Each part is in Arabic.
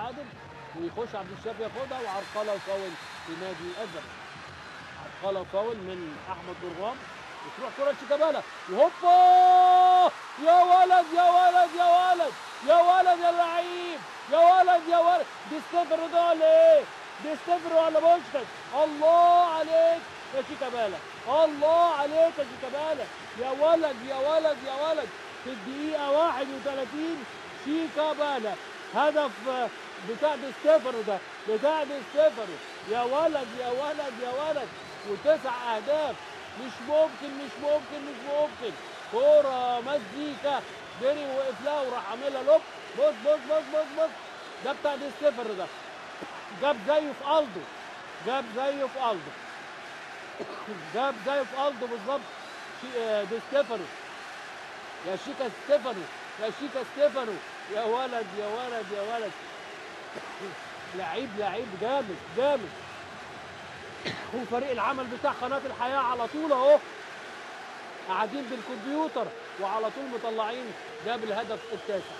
التعادل، ويخش عبد الشافي ياخدها، وعرقله وفاول لنادي الزمالك. عرقله وفاول من احمد جرغام، وتروح كره لشيكابالا، وهوبا يا ولد يا ولد يا ولد يا ولد يا لعيب يا ولد يا ولد. دي ستيفانو ده ولا ايه؟ دي ستيفانو ولا بوشكاش؟ الله عليك يا شيكابالا، الله عليك يا شيكابالا، يا ولد يا ولد يا ولد. في الدقيقة 31 شيكابالا هدف بتاع دي ستيفانو ده، بتاع دي ستيفانو، يا ولد يا ولد يا ولد. و9 أهداف، مش ممكن مش ممكن مش ممكن. كورة مزيكا، جري وقف لها وراح عاملها لوب. بص بص بص بص بص، ده بتاع دي ستيفانو ده، جاب زيه في ألدو، جاب زيه في ألدو، جاب زيه في ألدو بالظبط. دي ستيفانو، يا شيكا ستيفانو، يا شيكا ستيفانو، يا ولد يا ولد يا ولد. لعيب لعيب جامد جامد. وفريق العمل بتاع قناة الحياة على طول اهو قاعدين بالكمبيوتر وعلى طول مطلعين جاب الهدف التاسع.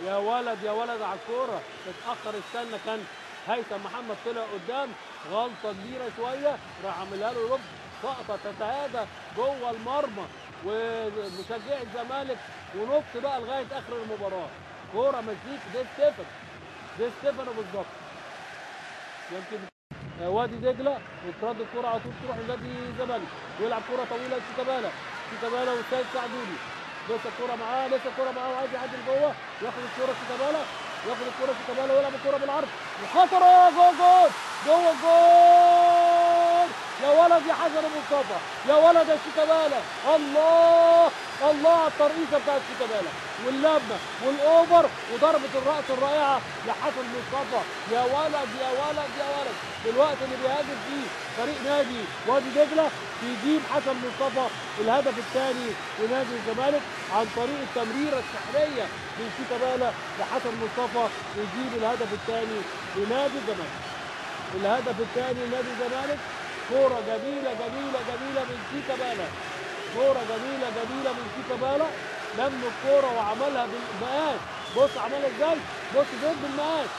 يا ولد يا ولد على الكوره، اتاخر استنى، كان هيثم محمد طلع قدام، غلطه كبيره شويه، راح عاملها له رب، سقطه تتهادى جوه المرمى ومشجعي الزمالك ونط بقى لغايه اخر المباراه. كوره مزيك، دي ستيفانو، دي ستيفانو بالظبط. يمكن وادي دجله، وترد الكوره على طول تروح لنادي الزمالك، ويلعب كوره طويله لشيكابالا، شيكابالا والسيد سعدوني، لسه الكوره معاه، لسه الكوره معاه، وعايز يعدي لجوه، ياخد الكوره شيكابالا، ياخد الكوره شيكابالا ويلعب الكوره بالعرض، وخطره جوه جول، جوه الجول. يا ولد يا حسن مصطفى، يا ولد يا شيكابالا، الله الله على الترقيصه بتاعت شيكابالا، واللمه والاوفر وضربه الراس الرائعه لحسن مصطفى. يا ولد يا ولد يا ولد. في الوقت اللي بيهاجم فيه فريق نادي وادي دجله بيجيب حسن مصطفى الهدف الثاني لنادي الزمالك عن طريق التمريره السحريه من شيكابالا لحسن مصطفى، يجيب الهدف الثاني لنادي الزمالك. الهدف الثاني لنادي الزمالك، كوره جميله جميله جميله من شيكابالا، كوره جميله جميله من شيكابالا، لم الكوره وعملها بالمقاس. بص عملها ازاي، بص فين بالمقاس،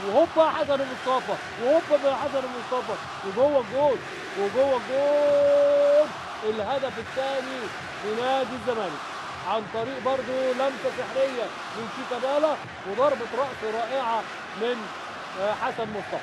وهوبا حسن مصطفى، وهوبا حسن مصطفى، وجوه الجول، وجوه الجول. الهدف الثاني لنادي الزمالك عن طريق برضه لمسه سحريه من شيكابالا وضربه راس رائعه من حسن مصطفى.